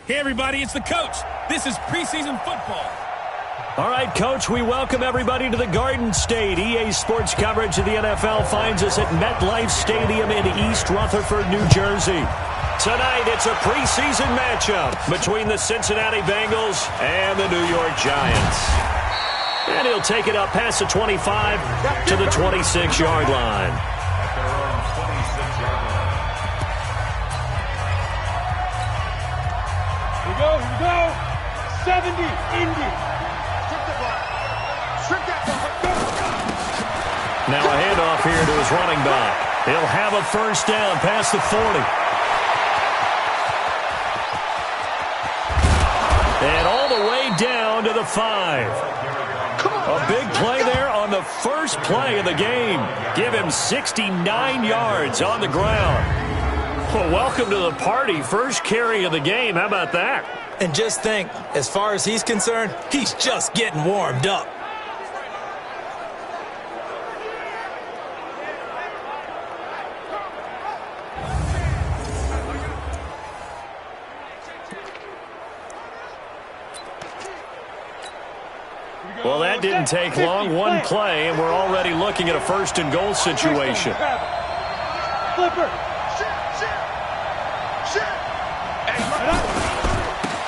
Hey, everybody, it's the coach. This is preseason football. All right, Coach, we welcome everybody to the Garden State. EA Sports coverage of the NFL finds us at MetLife Stadium in East Rutherford, New Jersey. Tonight, it's a preseason matchup between the Cincinnati Bengals and the New York Giants. And he'll take it up past the 25 to the 26-yard line. Here we go. 70, Indy. Now a handoff here to his running back. He'll have a first down past the 40. And all the way down to the 5. A big play there on the first play of the game. Give him 69 yards on the ground. Well, welcome to the party. First carry of the game. How about that? And just think, as far as he's concerned, he's just getting warmed up. Well, that didn't take long. One play, and we're already looking at a first-and-goal situation. Flipper.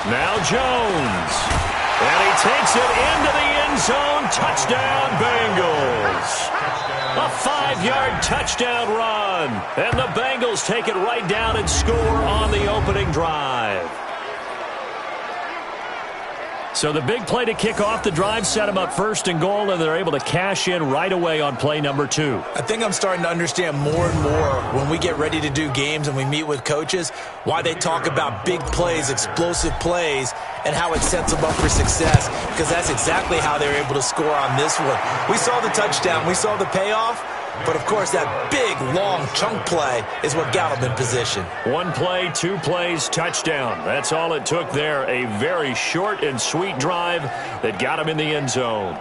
Now Jones. And he takes it into the end zone. Touchdown, Bengals. A 5-yard touchdown run. And the Bengals take it right down and score on the opening drive. So the big play to kick off the drive set them up first and goal, and they're able to cash in right away on play number 2. I think I'm starting to understand more and more when we get ready to do games and we meet with coaches why they talk about big plays, explosive plays, and how it sets them up for success, because that's exactly how they were able to score on this one. We saw the touchdown. We saw the payoff. But, of course, that big, long chunk play is what got them in position. One play, 2 plays, touchdown. That's all it took there. A very short and sweet drive that got him in the end zone.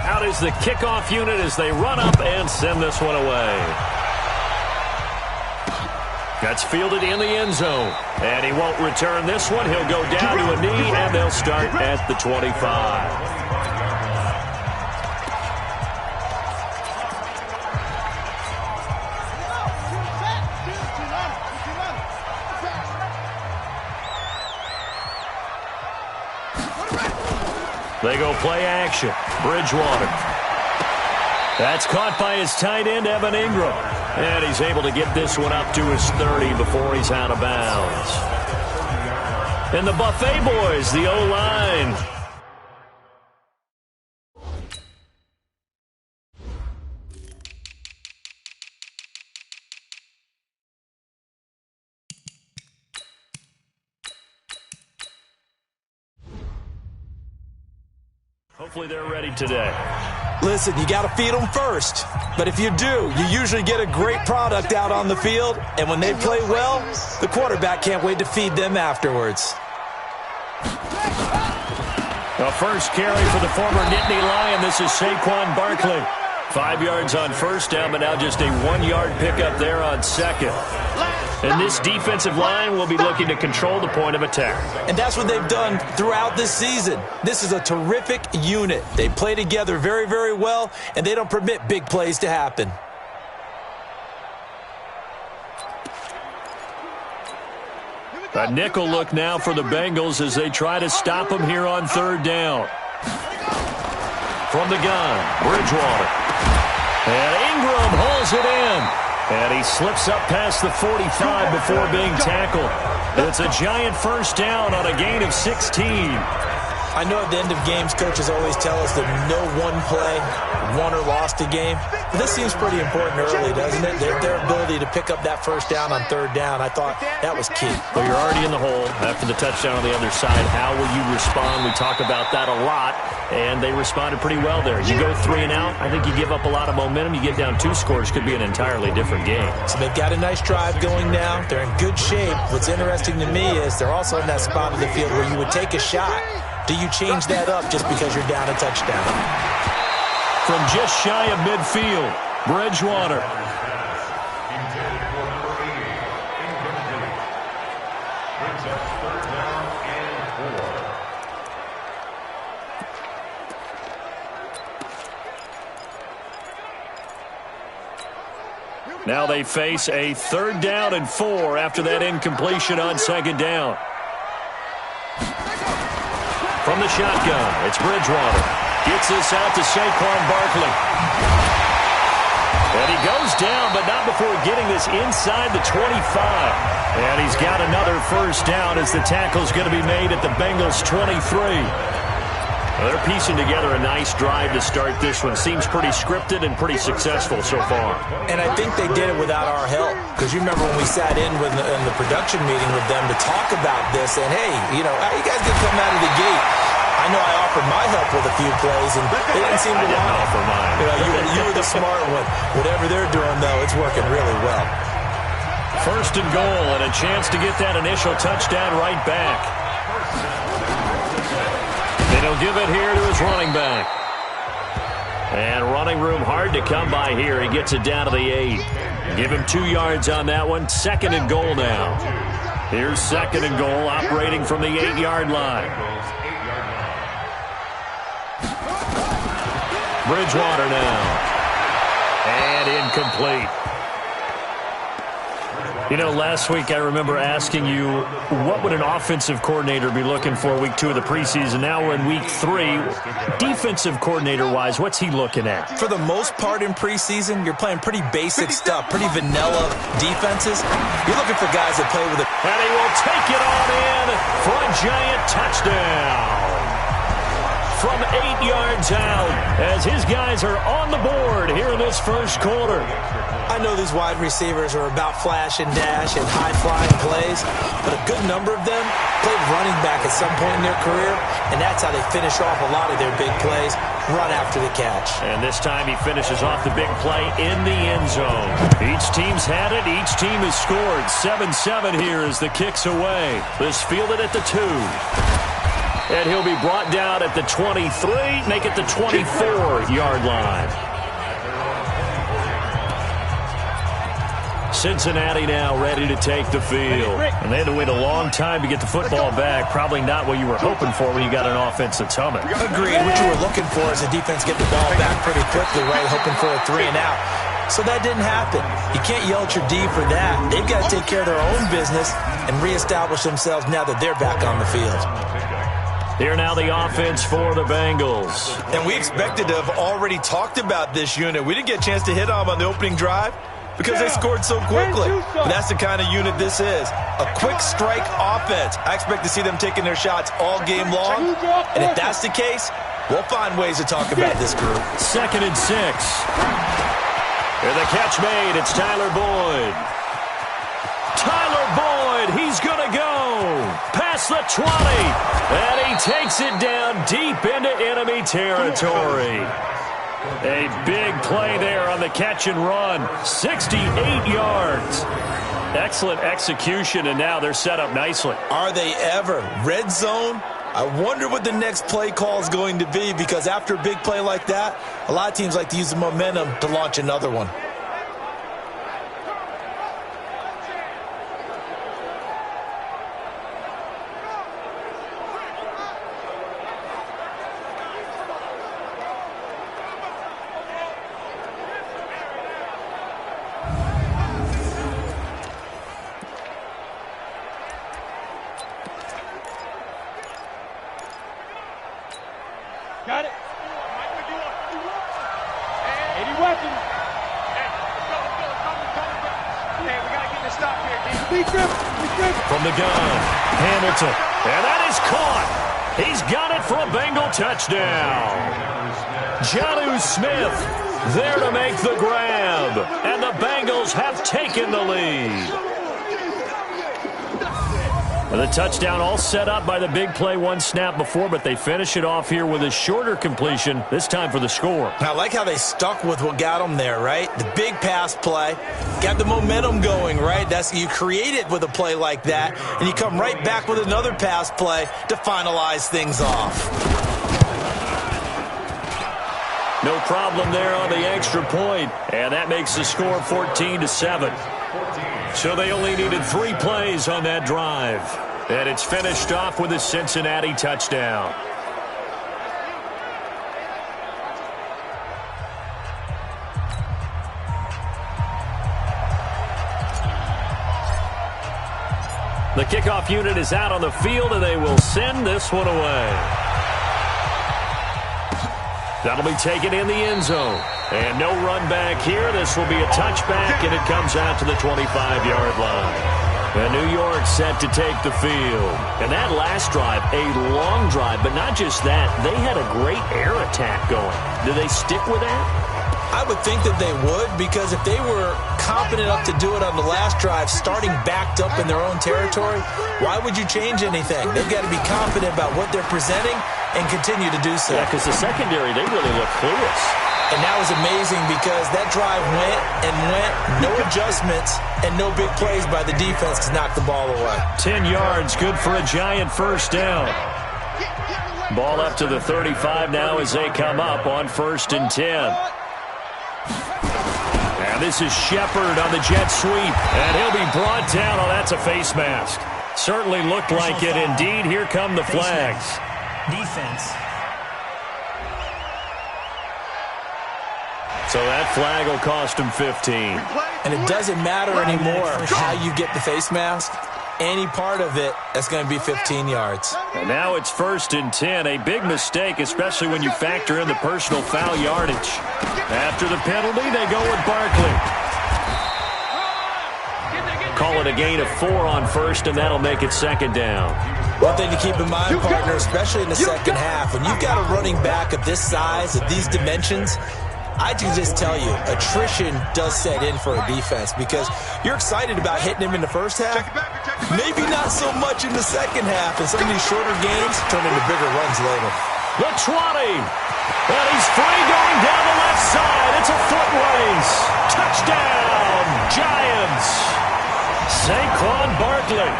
Out is the kickoff unit as they run up and send this one away. That's fielded in the end zone. And he won't return this one. He'll go down to a knee, and they'll start at the 25. They go play action. Bridgewater. That's caught by his tight end, Evan Ingram. And he's able to get this one up to his 30 before he's out of bounds. And the Buffet boys, the O-line. Hopefully they're ready today. Listen, you got to feed them first. But if you do, you usually get a great product out on the field. And when they play well, the quarterback can't wait to feed them afterwards. A first carry for the former Nittany Lion. This is Saquon Barkley. 5 yards on first down, but now just a 1-yard pickup there on second. And this defensive line will be looking to control the point of attack. And that's what they've done throughout this season. This is a terrific unit. They play together very, very well, and they don't permit big plays to happen. A nickel look now for the Bengals as they try to stop them here on third down. From the gun, Bridgewater. And Ingram holds it in. And he slips up past the 45 before being tackled. It's a giant first down on a gain of 16. I know at the end of games, coaches always tell us that no one play won or lost a game. But this seems pretty important early, doesn't it? Their ability to pick up that first down on third down, I thought that was key. Well, you're already in the hole after the touchdown on the other side. How will you respond? We talk about that a lot, and they responded pretty well there. You go 3 and out, I think you give up a lot of momentum. You get down 2 scores, could be an entirely different game. So they've got a nice drive going now. They're in good shape. What's interesting to me is they're also in that spot of the field where you would take a shot do you change that up just because you're down a touchdown? From just shy of midfield, Bridgewater. Now they face a 3rd down and 4 after that incompletion on 2nd down. From the shotgun, it's Bridgewater. Gets this out to Saquon Barkley. And he goes down, but not before getting this inside the 25. And he's got another 1st down as the tackle's going to be made at the Bengals' 23. Well, they're piecing together a nice drive to start this one. Seems pretty scripted and pretty successful so far. And I think they did it without our help. Because you remember when we sat in the production meeting with them to talk about this, and hey, you know, how you guys get come out of the gate? I know I offered my help with a few plays, and they didn't seem to want it. Offer mine. You were the smart one. Whatever they're doing, though, it's working really well. 1st and goal, and a chance to get that initial touchdown right back. And he'll give it here to his running back. And running room hard to come by here. He gets it down to the 8. Give him 2 yards on that one. 2nd and goal now. Here's 2nd and goal, operating from the 8-yard line. Bridgewater now. And incomplete. You know, last week I remember asking you, what would an offensive coordinator be looking for week 2 of the preseason? Now we're in week 3. Defensive coordinator-wise, what's he looking at? For the most part in preseason, you're playing pretty basic stuff, pretty vanilla defenses. You're looking for guys that play with it. And he will take it on in for a giant touchdown. From 8 yards out, as his guys are on the board here in this 1st quarter. I know these wide receivers are about flash and dash and high-flying plays, but a good number of them played running back at some point in their career, and that's how they finish off a lot of their big plays, run after the catch. And this time he finishes off the big play in the end zone. Each team's had it. Each team has scored. 7-7 here as the kick's away. This fielded at the 2. And he'll be brought down at the 23, make it the 24-yard line. Cincinnati now ready to take the field. And they had to wait a long time to get the football back. Probably not what you were hoping for when you got an offense that's humming. Agreed. What you were looking for is a defense get the ball back pretty quickly, right? Hoping for a 3 and out. So that didn't happen. You can't yell at your D for that. They've got to take care of their own business and reestablish themselves now that they're back on the field. Here now the offense for the Bengals. And we expected to have already talked about this unit. We didn't get a chance to hit on them on the opening drive because they scored so quickly. But that's the kind of unit this is. A quick strike offense. I expect to see them taking their shots all game long. And if that's the case, we'll find ways to talk about this group. 2nd and 6. And the catch made. It's Tyler Boyd. Tyler Boyd, he's going to go past the 20, and he takes it down deep into enemy territory. A big play there on the catch and run, 68 yards. Excellent execution, and now they're set up nicely. Are they ever? Red zone? I wonder what the next play call is going to be, because after a big play like that, a lot of teams like to use the momentum to launch another one. Got it. Any weapons? Hey, we got to get this stop here. From the gun, Hamilton. And that is caught. He's got it for a Bengal touchdown. Jonnu Smith there to make the grab. And the Bengals have taken the lead. The touchdown all set up by the big play one snap before, but they finish it off here with a shorter completion, this time for the score. I like how they stuck with what got them there, right? The big pass play, got the momentum going, right? You create it with a play like that, and you come right back with another pass play to finalize things off. No problem there on the extra point, and that makes the score 14-7. So they only needed 3 plays on that drive. And it's finished off with a Cincinnati touchdown. The kickoff unit is out on the field, and they will send this one away. That'll be taken in the end zone. And no run back here. This will be a touchback, and it comes out to the 25-yard line. And New York set to take the field. And that last drive, a long drive, but not just that. They had a great air attack going. Do they stick with that? I would think that they would, because if they were confident enough to do it on the last drive, starting backed up in their own territory, why would you change anything? They've got to be confident about what they're presenting and continue to do so. Yeah, because the secondary, they really look clueless. And that was amazing because that drive went and went, no adjustments, and no big plays by the defense to knock the ball away. 10 yards, good for a giant first down. Ball up to the 35 now as they come up on 1st and 10. And this is Shepard on the jet sweep, and he'll be brought down. Oh, that's a face mask. Certainly looked like it. Indeed, here come the flags. Defense. So that flag will cost him 15. And it doesn't matter anymore how you get the face mask. Any part of it, that's going to be 15 yards. And now it's 1st and 10. A big mistake, especially when you factor in the personal foul yardage. After the penalty, they go with Barkley. Call it a gain of 4 on 1st, and that'll make it 2nd down. One thing to keep in mind, partner, especially in the second half, when you've got a running back of this size, of these dimensions, I can just tell you, attrition does set in for a defense because you're excited about hitting him in the first half. Maybe not so much in the second half, and some of these shorter games turn into bigger runs later. The 20. And he's free going down the left side. It's a foot race. Touchdown, Giants. Saquon Barkley,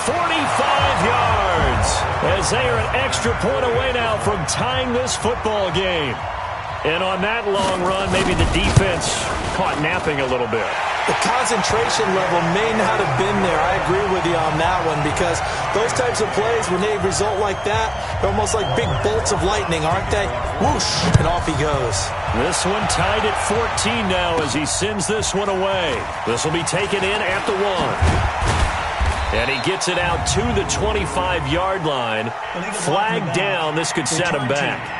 45 yards. As they are an extra point away now from tying this football game. And on that long run, maybe the defense caught napping a little bit. The concentration level may not have been there. I agree with you on that one because those types of plays, when they result like that, they're almost like big bolts of lightning, aren't they? Whoosh, and off he goes. This one tied at 14 now as he sends this one away. This will be taken in at the 1. And he gets it out to the 25-yard line. Flag down. This could set him back.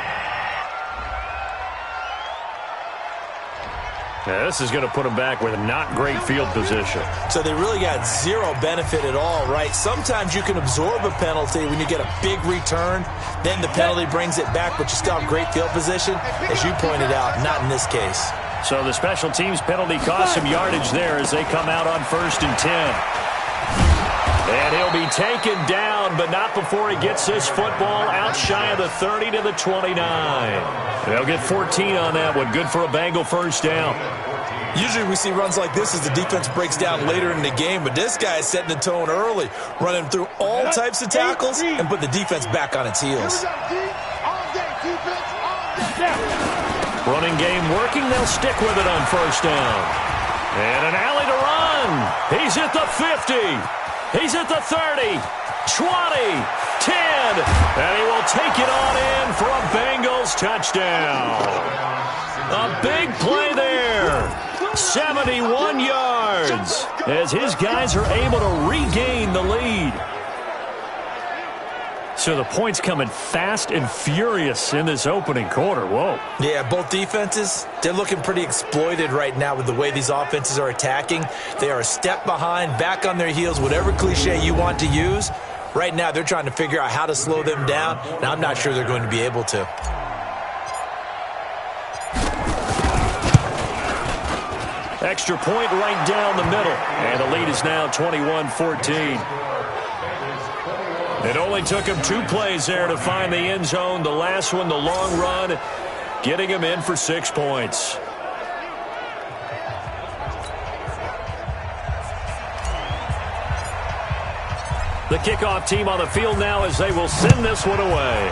Now, this is going to put them back with a not great field position. So they really got zero benefit at all, right? Sometimes you can absorb a penalty when you get a big return. Then the penalty brings it back, but you still have great field position. As you pointed out, not in this case. So the special teams penalty cost some yardage there as they come out on 1st and 10. And he'll be taken down, but not before he gets this football out shy of the 30 to the 29. They'll get 14 on that one. Good for a Bengal first down. Usually we see runs like this as the defense breaks down later in the game, but this guy is setting the tone early, running through all types of tackles and put the defense back on its heels. Running game working. They'll stick with it on first down. And an alley to run. He's at the 50. He's at the 30, 20, 10, and he will take it on in for a Bengals touchdown. A big play there. 71 yards as his guys are able to regain the lead. So the points coming fast and furious in this opening quarter. Whoa. Yeah, both defenses, they're looking pretty exploited right now with the way these offenses are attacking. They are a step behind, back on their heels, whatever cliche you want to use. Right now, they're trying to figure out how to slow them down, and I'm not sure they're going to be able to. Extra point right down the middle, and the lead is now 21-14. It only took him 2 plays there to find the end zone. The last one, the long run, getting him in for 6 points. The kickoff team on the field now as they will send this one away.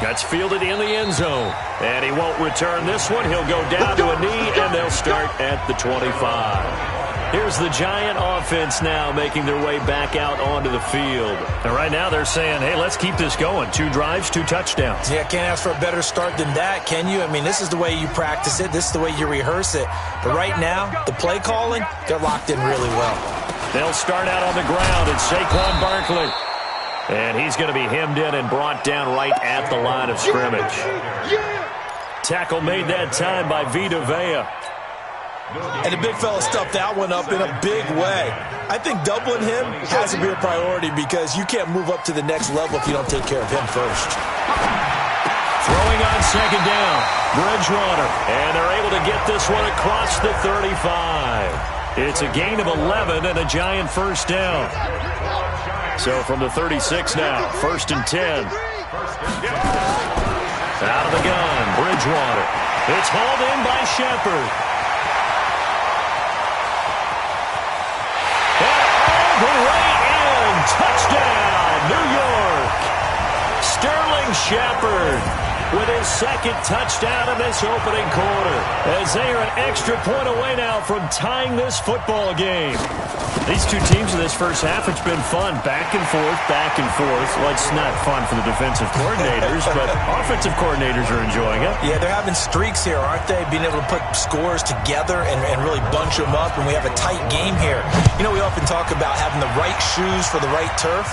That's fielded in the end zone. And he won't return this one. He'll go down to a knee, and they'll start at the 25. Here's the Giant offense now making their way back out onto the field. And right now they're saying, hey, let's keep this going. 2 drives, 2 touchdowns. Yeah, can't ask for a better start than that, can you? I mean, this is the way you practice it. This is the way you rehearse it. But right now, the play calling, they're locked in really well. They'll start out on the ground, and Saquon Barkley. And he's going to be hemmed in and brought down right at the line of scrimmage. Tackle made that time by Vita Vea. And the big fella stuffed that one up in a big way. I think doubling him has to be a priority because you can't move up to the next level if you don't take care of him first. Throwing on second down, Bridgewater. And they're able to get this one across the 35. It's a gain of 11 and a Giant first down. So from the 36 now, 1st and 10. Out of the gun, Bridgewater. It's hauled in by Shepard. And all the way in. Touchdown, New York. Sterling Shepard with his 2nd touchdown of this opening quarter. As they are an extra point away now from tying this football game. These 2 teams in this first half, it's been fun. Back and forth, back and forth. Well, it's not fun for the defensive coordinators, but offensive coordinators are enjoying it. Yeah, they're having streaks here, aren't they? Being able to put scores together and really bunch them up, and we have a tight game here. You know, we often talk about having the right shoes for the right turf.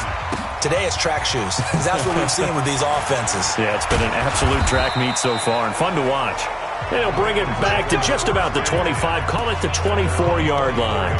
Today it's track shoes, because that's what we've seen with these offenses. Yeah, it's been an absolute track meet so far, and fun to watch. They'll bring it back to just about the 25, call it the 24-yard line.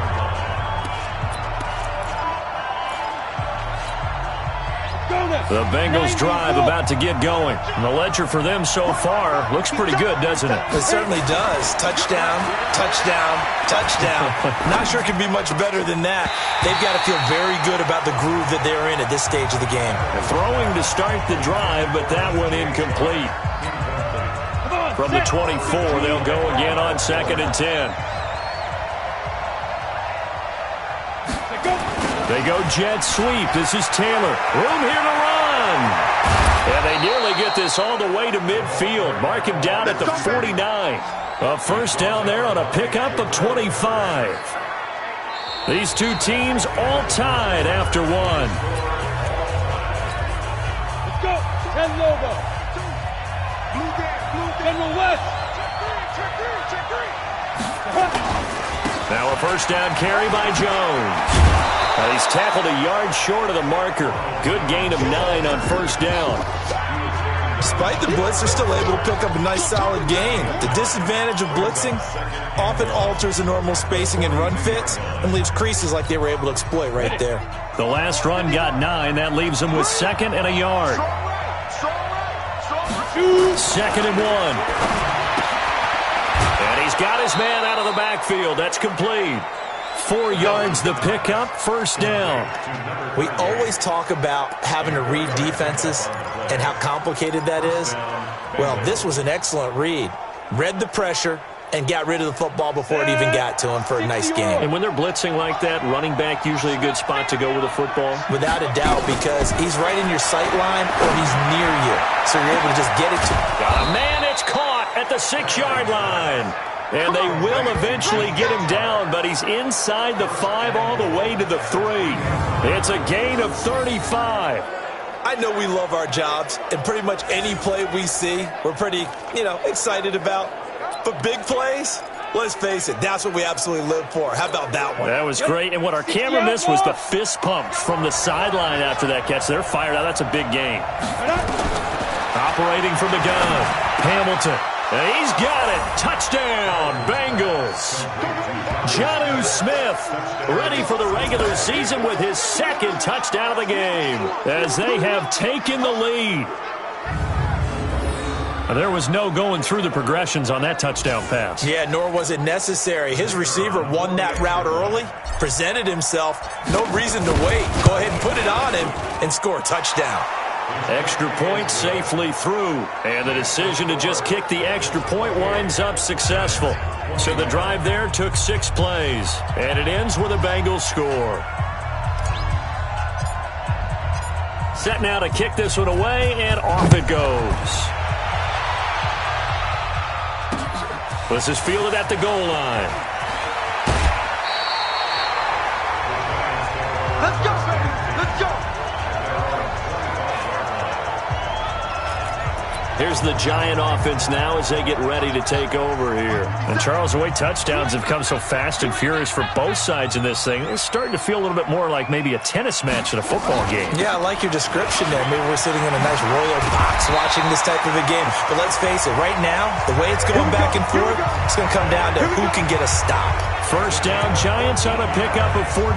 The Bengals drive about to get going. And the ledger for them so far looks pretty good, doesn't it? It certainly does. Touchdown, touchdown, touchdown. Not sure it can be much better than that. They've got to feel very good about the groove that they're in at this stage of the game. They're throwing to start the drive, but that one incomplete. From the 24, they'll go again on 2nd and 10. They go jet sweep. This is Taylor. Room here to run. And they nearly get this all the way to midfield. Mark him down at the 49. A first down there on a pickup of 25. These 2 teams all tied after 1. Let's go. 10 logo. General West. Now a first down carry by Jones. He's tackled a yard short of the marker. Good gain of 9 on first down. Despite the blitz, they're still able to pick up a nice solid gain. The disadvantage of blitzing often alters the normal spacing and run fits and leaves creases like they were able to exploit right there. The last run got 9. That leaves them with 2nd and a yard. 2nd and 1. And he's got his man out of the backfield. That's complete. 4 yards the pickup, first down. We always talk about having to read defenses and how complicated that is. Well, this was an excellent read. Read the pressure and got rid of the football before it even got to him for a nice game. And when they're blitzing like that, running back usually a good spot to go with the football? Without a doubt, because he's right in your sight line or he's near you. So you're able to just get it to him. Man, it's caught at the 6-yard line. And they will eventually get him down, but he's inside the 5 all the way to the 3. It's a gain of 35. I know we love our jobs, and pretty much any play we see, we're pretty, excited about. But big plays, let's face it, that's what we absolutely live for. How about that one? That was great, and what our camera missed was the fist pumps from the sideline after that catch. They're fired out. That's a big gain. Operating from the gun, Hamilton. And he's got it. Touchdown, Bengals. Jonnu Smith ready for the regular season with his 2nd touchdown of the game as they have taken the lead. There was no going through the progressions on that touchdown pass. Yeah, nor was it necessary. His receiver won that route early, presented himself, no reason to wait. Go ahead and put it on him and score a touchdown. Extra point safely through, and the decision to just kick the extra point winds up successful. So the drive there took 6 plays, and it ends with a Bengals score. Set now to kick this one away, and off it goes. This is fielded at the goal line. Let's go, baby. Let's go. Here's the Giant offense now as they get ready to take over here. And Charles, the way touchdowns have come so fast and furious for both sides in this thing, it's starting to feel a little bit more like maybe a tennis match at a football game. Yeah, I like your description there. Maybe we're sitting in a nice royal box watching this type of a game. But let's face it, right now, the way it's going back and forth, it's going to come down to who can get a stop. First down, Giants on a pickup of 14.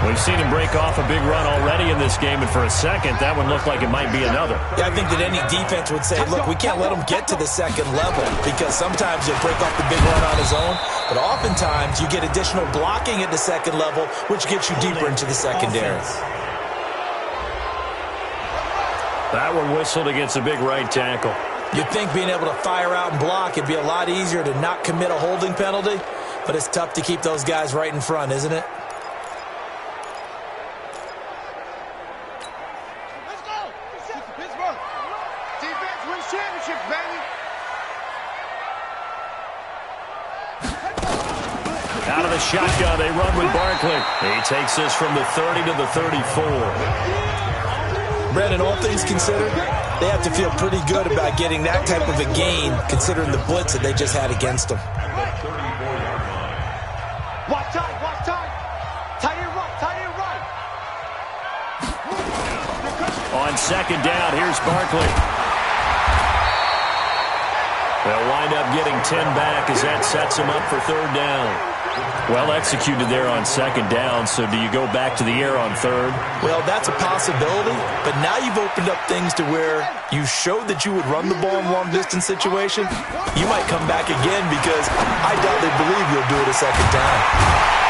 We've seen him break off a big run already in this game, and for a second, that one looked like it might be another. Yeah, I think that any defense would say, look, we can't let him get to the second level because sometimes he'll break off the big run on his own, but oftentimes you get additional blocking at the second level, which gets you deeper into the secondary. That one whistled against a big right tackle. You'd think being able to fire out and block, it'd be a lot easier to not commit a holding penalty, but it's tough to keep those guys right in front, isn't it? Out of the shotgun, they run with Barkley. He takes this from the 30 to the 34. Brandon, all things considered, they have to feel pretty good about getting that type of a gain, considering the blitz that they just had against them. Watch tight, watch tight. Tight end right, tight end right. On second down, here's Barkley. They'll wind up getting 10 back as that sets them up for third down. Well executed there on second down, so do you go back to the air on third? Well, that's a possibility, but now you've opened up things to where you showed that you would run the ball in long-distance situation. You might come back again because I doubt they believe you'll do it a second time.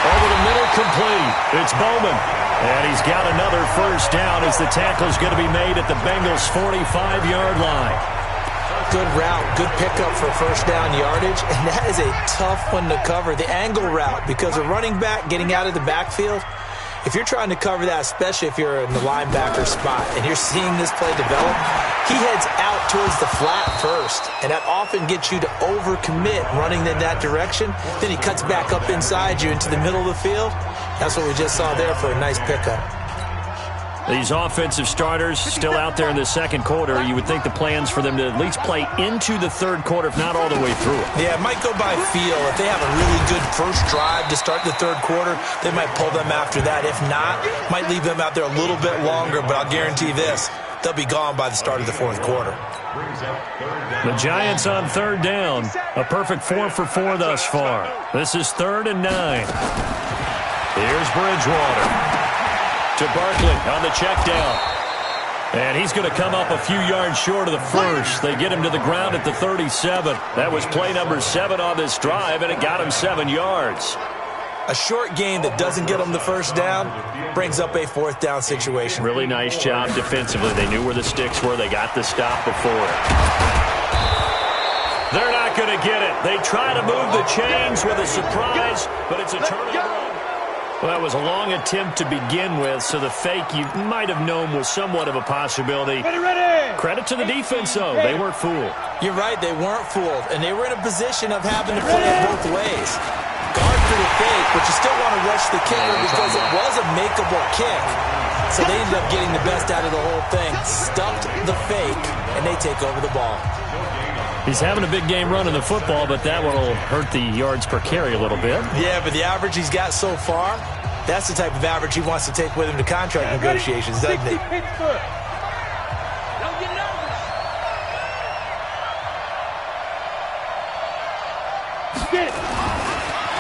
Over the middle, complete. It's Bowman. And he's got another first down as the tackle's going to be made at the Bengals' 45-yard line. Good route, good pickup for first down yardage, and that is a tough one to cover, the angle route, because a running back getting out of the backfield, if you're trying to cover that, especially if you're in the linebacker spot and you're seeing this play develop, he heads out towards the flat first, and that often gets you to overcommit running in that direction. Then he cuts back up inside you into the middle of the field. That's what we just saw there for a nice pickup. These offensive starters still out there in the second quarter. You would think the plans for them to at least play into the third quarter, if not all the way through it. Yeah, it might go by feel. If they have a really good first drive to start the third quarter, they might pull them after that. If not, might leave them out there a little bit longer, but I'll guarantee this, they'll be gone by the start of the fourth quarter. The Giants on third down. A perfect 4 for 4 thus far. This is 3rd and 9. Here's Bridgewater. To Barkley on the check down. And he's going to come up a few yards short of the first. They get him to the ground at the 37. That was play number 7 on this drive, and it got him 7 yards. A short gain that doesn't get them the first down brings up a fourth down situation. Really nice job defensively. They knew where the sticks were. They got the stop before it. They're not going to get it. They try to move the chains with a surprise, but it's a turnover. Well, that was a long attempt to begin with, so the fake you might have known was somewhat of a possibility. Ready. Credit to the defense, though. They weren't fooled. You're right, they weren't fooled, and they were in a position of having to play it both ways. Guard for the fake, but you still want to rush the kicker because it was a makeable kick. So they ended up getting the best out of the whole thing. Stuffed the fake, and they take over the ball. He's having a big game running the football, but that one will hurt the yards per carry a little bit. Yeah, but the average he's got so far, that's the type of average he wants to take with him to contract negotiations, doesn't he?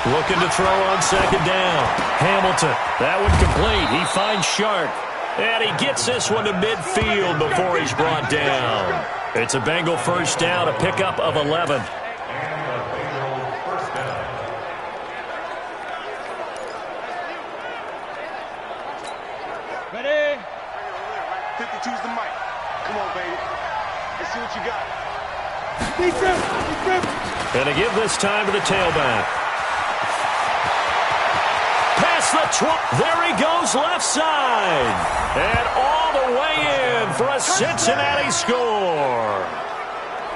Looking to throw on second down. Hamilton, that one complete. He finds Sharp, and he gets this one to midfield before he's brought down. It's a Bengal first down, a pickup of 11. Ready? 52's the mic. Come on, baby. Let's see what you got. And to give this time to the tailback. Past the 12. There he goes, left side. And all the way in for a Cincinnati score.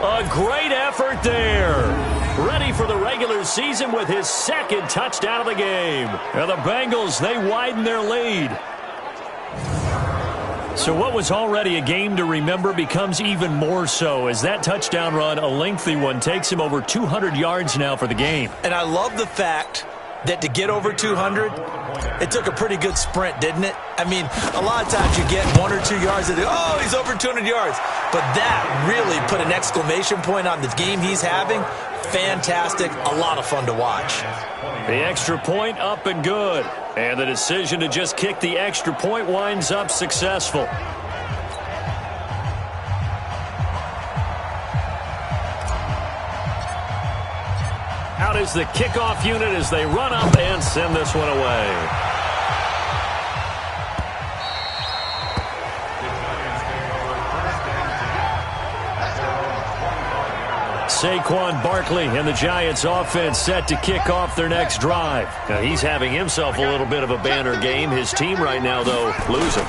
A great effort there. Ready for the regular season with his second touchdown of the game. And the Bengals, they widen their lead. So what was already a game to remember becomes even more so as that touchdown run, a lengthy one, takes him over 200 yards now for the game. And I love the fact that to get over 200, it took a pretty good sprint, didn't it? I mean, a lot of times you get 1 or 2 yards and oh, he's over 200 yards. But that really put an exclamation point on the game he's having. Fantastic. A lot of fun to watch. The extra point up and good. And the decision to just kick the extra point winds up successful. Out is the kickoff unit as they run up and send this one away. Saquon Barkley and the Giants offense set to kick off their next drive. Now he's having himself a little bit of a banner game. His team right now, though, losing.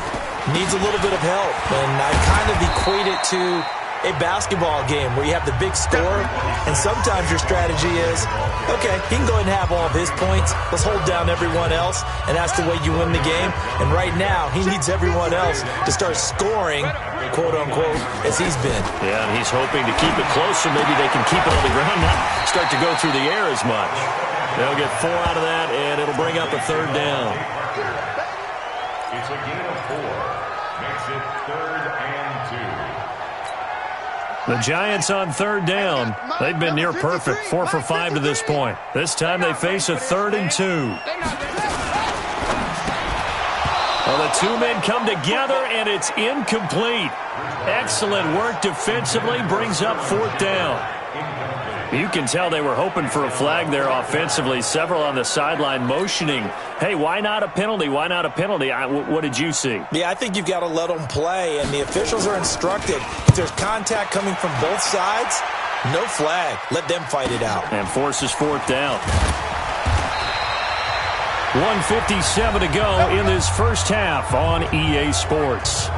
Needs a little bit of help, and I kind of equate it to a basketball game where you have the big score, and sometimes your strategy is, okay, he can go ahead and have all of his points. Let's hold down everyone else, and that's the way you win the game. And right now, he needs everyone else to start scoring, quote-unquote, as he's been. Yeah, and he's hoping to keep it close so maybe they can keep it on the ground, not start to go through the air as much. They'll get 4 out of that, and it'll bring up a third down. It's a gain of 4. Makes it 3rd and 2. The Giants on third down. They've been near perfect, 4 for 5 to this point. This time they face a 3rd and 2. Well, the two men come together, and it's incomplete. Excellent work defensively, brings up 4th down. You can tell they were hoping for a flag there offensively. Several on the sideline motioning, hey, why not a penalty? Why not a penalty? What did you see? Yeah, I think you've got to let them play, and the officials are instructed. If there's contact coming from both sides, no flag. Let them fight it out. And forces 4th down. 1:57 to go in this first half on EA Sports.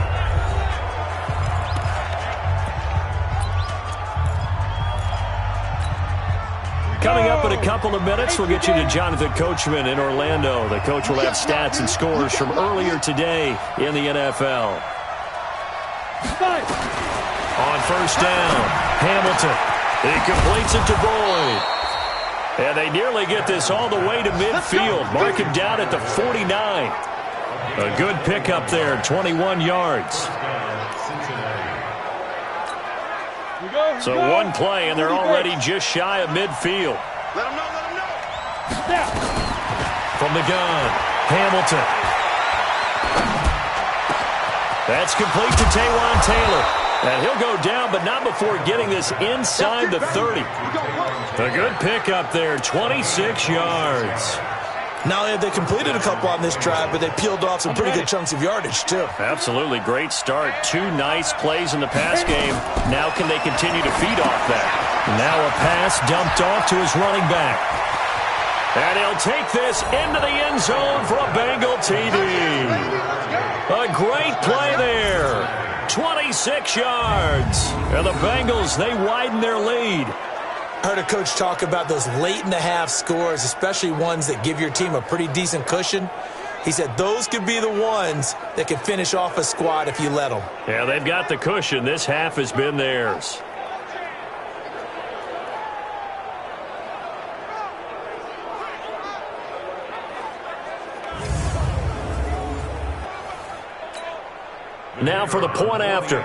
Coming up in a couple of minutes, we'll get you to Jonathan Coachman in Orlando. The coach will have stats and scores from earlier today in the NFL. On first down, Hamilton. He completes it to Boyd. And they nearly get this all the way to midfield. Mark him down at the 49. A good pickup there, 21 yards. So one play, and they're already just shy of midfield. Let him know. From the gun, Hamilton. That's complete to Taywan Taylor. And he'll go down, but not before getting this inside the 30. A good pickup there, 26 yards. Not only have they completed a couple on this drive, but they peeled off some pretty good chunks of yardage, too. Absolutely great start. 2 nice plays in the pass game. Now can they continue to feed off that? Now a pass dumped off to his running back. And he'll take this into the end zone for a Bengal TD. A great play there. 26 yards. And the Bengals, they widen their lead. I heard a coach talk about those late-in-the-half scores, especially ones that give your team a pretty decent cushion. He said those could be the ones that could finish off a squad if you let them. Yeah, they've got the cushion. This half has been theirs. Now for the point after.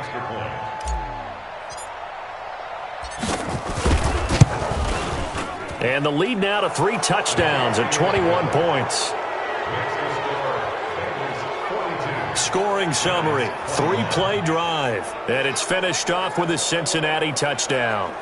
And the lead now to 3 touchdowns and 21 points. scoring summary. 3-play drive. And it's finished off with a Cincinnati touchdown.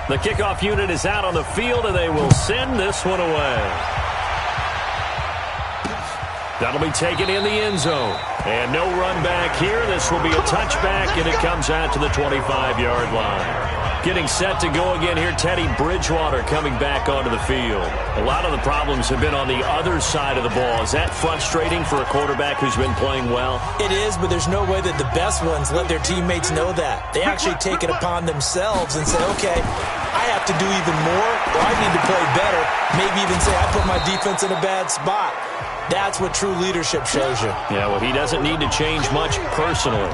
The kickoff unit is out on the field, and they will send this one away. That'll be taken in the end zone. And no run back here. This will be a touchback, and it comes out to the 25-yard line. Getting set to go again here, Teddy Bridgewater coming back onto the field. A lot of the problems have been on the other side of the ball. Is that frustrating for a quarterback who's been playing well? It is, but there's no way that the best ones let their teammates know that. They actually take it upon themselves and say, okay, I have to do even more, or I need to play better. Maybe even say I put my defense in a bad spot. That's what true leadership shows you. Yeah, well, he doesn't need to change much personally.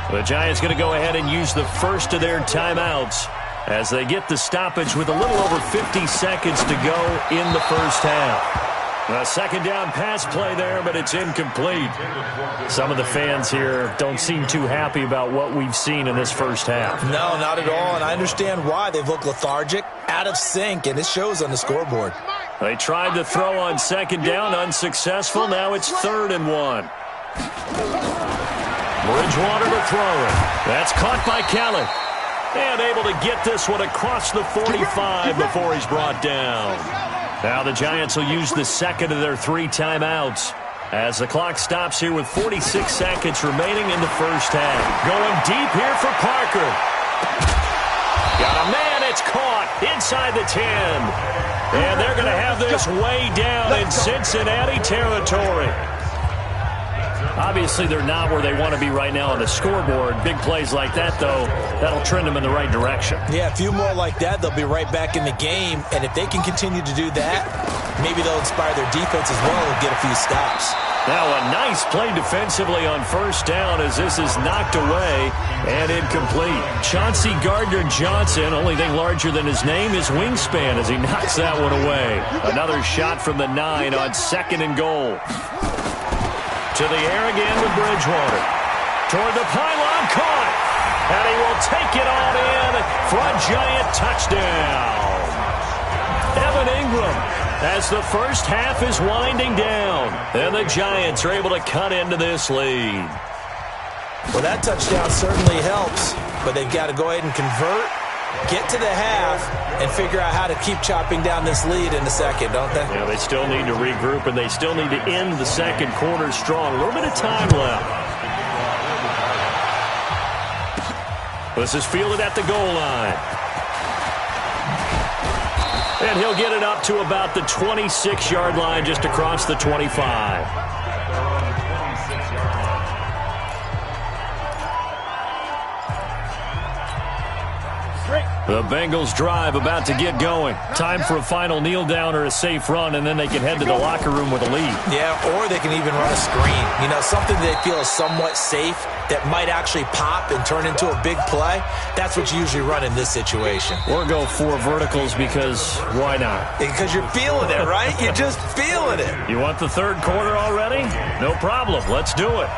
The Giants going to go ahead and use the first of their timeouts as they get the stoppage with a little over 50 seconds to go in the first half. A second down pass play there, but it's incomplete. Some of the fans here don't seem too happy about what we've seen in this first half. No, not at all, and I understand why. They've looked lethargic, out of sync, and it shows on the scoreboard. They tried to throw on second down, unsuccessful. Now it's 3rd and 1. Bridgewater to throw it. That's caught by Kelly. And able to get this one across the 45 before he's brought down. Now the Giants will use the second of their 3 timeouts as the clock stops here with 46 seconds remaining in the first half. Going deep here for Parker. Got a man. It's caught inside the 10. And they're going to have this way down in Cincinnati territory. Obviously, they're not where they want to be right now on the scoreboard. Big plays like that, though, that'll trend them in the right direction. Yeah, a few more like that, they'll be right back in the game. And if they can continue to do that, maybe they'll inspire their defense as well and get a few stops. Now a nice play defensively on first down as this is knocked away and incomplete. Chauncey Gardner-Johnson, only thing larger than his name is wingspan as he knocks that one away. Another shot from the 9 on 2nd and goal. To the air again with Bridgewater. Toward the pylon, caught. And he will take it on in for a Giant touchdown. Evan Ingram as the first half is winding down. And the Giants are able to cut into this lead. Well, that touchdown certainly helps, but they've got to go ahead and convert, get to the half, and figure out how to keep chopping down this lead in the second, don't they? Yeah, they still need to regroup, and they still need to end the second quarter strong. A little bit of time left. This is fielded at the goal line. And he'll get it up to about the 26-yard line, just across the 25. The Bengals drive about to get going. Time for a final kneel down or a safe run, and then they can head to the locker room with a lead. Yeah, or they can even run a screen. You know, something they feel is somewhat safe that might actually pop and turn into a big play. That's what you usually run in this situation. Or go 4 verticals because why not? Because you're feeling it, right? You're just feeling it. You want the third quarter already? No problem. Let's do it.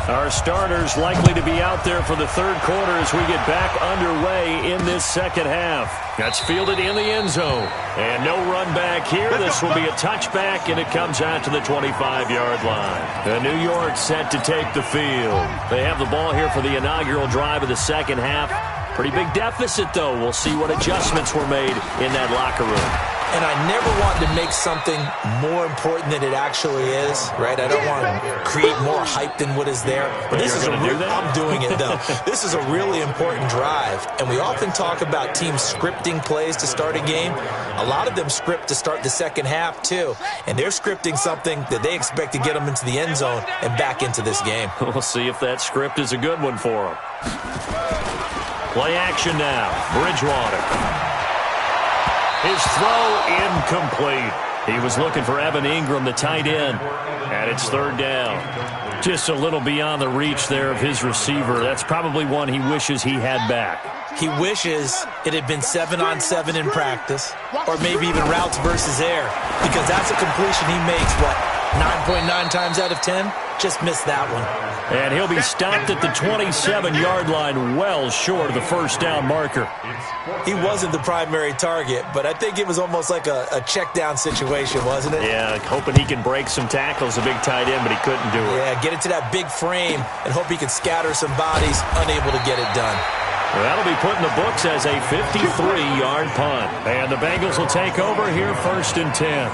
Our starters likely to be out there for the third quarter as we get back underway in this second half. That's fielded in the end zone. And no run back here. This will be a touchback, and it comes out to the 25-yard line. The New York set to take the field. They have the ball here for the inaugural drive of the second half. Pretty big deficit, though. We'll see what adjustments were made in that locker room. And I never want to make something more important than it actually is, right? I don't want to create more hype than what is there. But this is I'm doing it, though. This is a really important drive. And we often talk about teams scripting plays to start a game. A lot of them script to start the second half, too. And they're scripting something that they expect to get them into the end zone and back into this game. We'll see if that script is a good one for them. Play action now. Bridgewater. His throw incomplete. He was looking for Evan Ingram, the tight end, and it's third down. Just a little beyond the reach there of his receiver. That's probably one he wishes he had back. He wishes it had been 7-on-7 in practice, or maybe even routes versus air, because that's a completion he makes, 9.9 times out of 10? Just missed that one. And he'll be stopped at the 27-yard line, well short of the first down marker. He wasn't the primary target, but I think it was almost like a check down situation, wasn't it? Yeah, hoping he can break some tackles, a big tight end, but he couldn't do it. Yeah, get it to that big frame and hope he can scatter some bodies, unable to get it done. Well, that'll be put in the books as a 53-yard punt. And the Bengals will take over here, 1st and 10.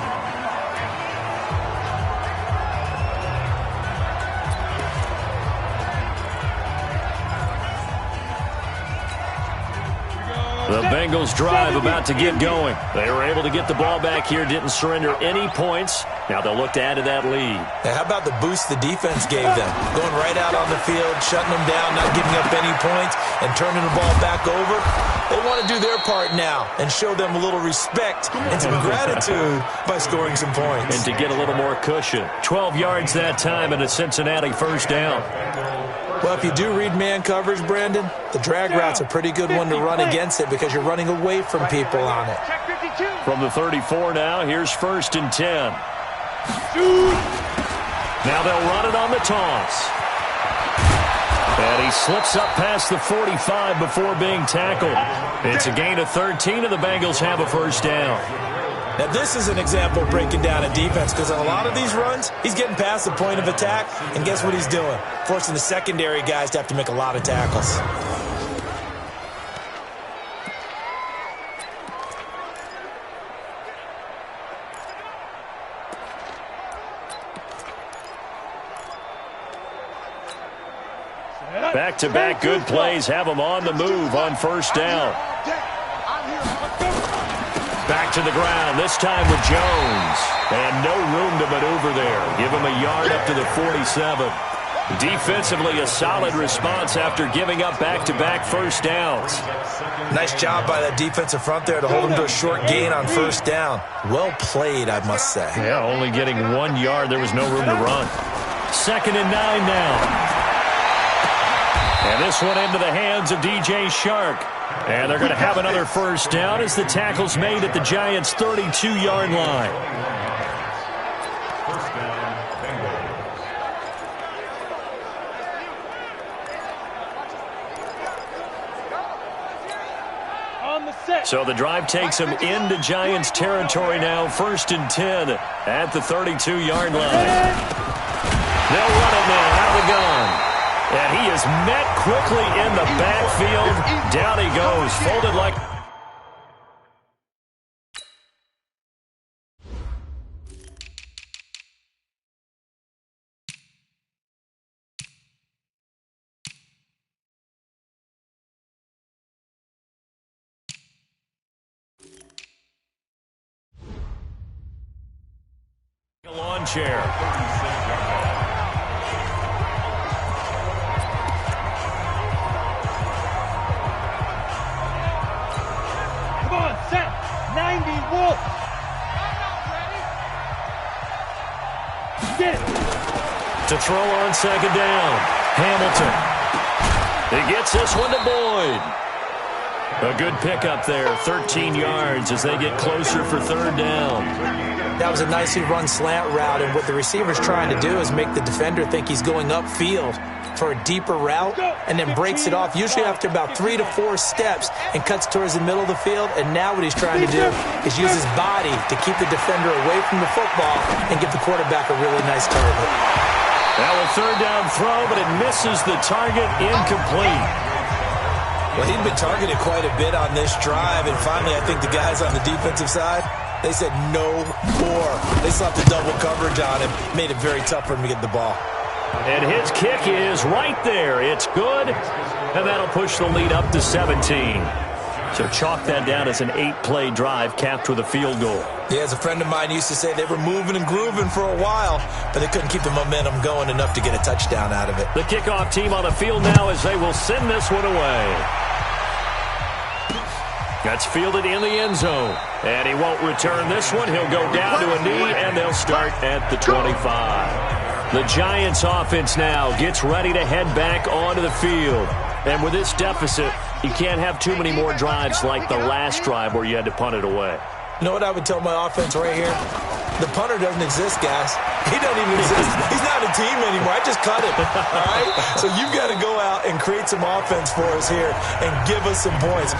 The Bengals drive about to get going. They were able to get the ball back here, didn't surrender any points. Now they'll look to add to that lead. Now, how about the boost the defense gave them? Going right out on the field, shutting them down, not giving up any points, and turning the ball back over. They want to do their part now and show them a little respect and some gratitude by scoring some points. And to get a little more cushion. 12 yards that time and a Cincinnati first down. Well, if you do read man coverage, Brandon, the drag route's a pretty good one to run against it because you're running away from people on it. From the 34 now, here's 1st and 10. Now they'll run it on the toss. And he slips up past the 45 before being tackled. It's a gain of 13, and the Bengals have a first down. Now, this is an example of breaking down a defense because on a lot of these runs, he's getting past the point of attack, and guess what he's doing? Forcing the secondary guys to have to make a lot of tackles. Back-to-back good plays have them on the move on first down. Back to the ground, this time with Jones. And no room to maneuver there. Give him a yard up to the 47. Defensively, a solid response after giving up back-to-back first downs. Nice job by that defensive front there to hold him to a short gain on first down. Well played, I must say. Yeah, only getting 1 yard. There was no room to run. 2nd and 9 now. And this one into the hands of DJ Shark. And they're going to have another first down as the tackle's made at the Giants' 32-yard line. First down, Bengals. So the drive takes them into Giants territory now. 1st and 10 at the 32-yard line. They'll run it now out of the gun. And he is met quickly in the backfield. Down he goes, folded like... A lawn chair. Set 90 Wolf. Get it. To throw on 2nd down. Hamilton. He gets this one to Boyd. A good pickup there. 13 yards as they get closer for 3rd down. That was a nicely run slant route, and what the receiver's trying to do is make the defender think he's going upfield for a deeper route and then breaks it off usually after about 3 to 4 steps and cuts towards the middle of the field. And now what he's trying to do is use his body to keep the defender away from the football and give the quarterback a really nice target. Now a 3rd down throw, but it misses the target. Incomplete. Well, he'd been targeted quite a bit on this drive, and finally I think the guys on the defensive side, they said no more. They slapped the double coverage on him, made it very tough for him to get the ball. And his kick is right there. It's good, and that'll push the lead up to 17. So chalk that down as an 8-play drive capped with a field goal. Yeah, as a friend of mine used to say, they were moving and grooving for a while, but they couldn't keep the momentum going enough to get a touchdown out of it. The kickoff team on the field now as they will send this one away. That's fielded in the end zone. And he won't return this one. He'll go down to a knee, and they'll start at the 25. The Giants offense now gets ready to head back onto the field. And with this deficit, you can't have too many more drives like the last drive where you had to punt it away. You know what I would tell my offense right here? The punter doesn't exist, guys. He doesn't even exist. He's not a team anymore. I just cut him, all right? So you've got to go out and create some offense for us here and give us some points.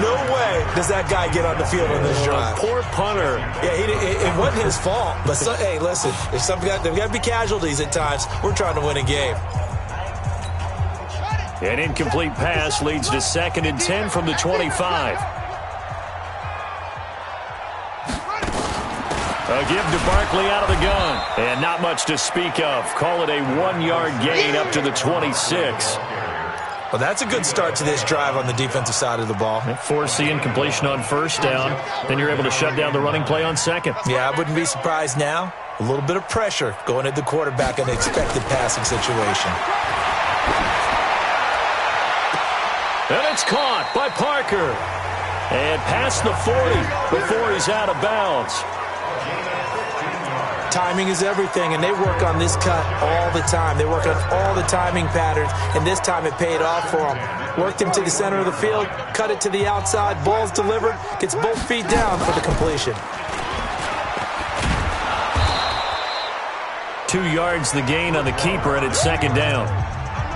No way does that guy get on the field on this drive. Poor punter. Yeah, it wasn't his fault. But, hey, listen, there's got to be casualties at times. We're trying to win a game. An incomplete pass leads to 2nd and 10 from the 25. A give to Barkley out of the gun. And not much to speak of. Call it a 1-yard gain up to the 26. Well, that's a good start to this drive on the defensive side of the ball. Force the incompletion on 1st down. Then you're able to shut down the running play on 2nd. Yeah, I wouldn't be surprised now. A little bit of pressure going at the quarterback in an expected passing situation. And it's caught by Parker. And past the 40 before he's out of bounds. Timing is everything, and they work on this cut all the time. They work on all the timing patterns, and this time it paid off for them. Worked him to the center of the field, cut it to the outside, ball's delivered, gets both feet down for the completion. 2 yards the gain on the keeper, and it's 2nd down.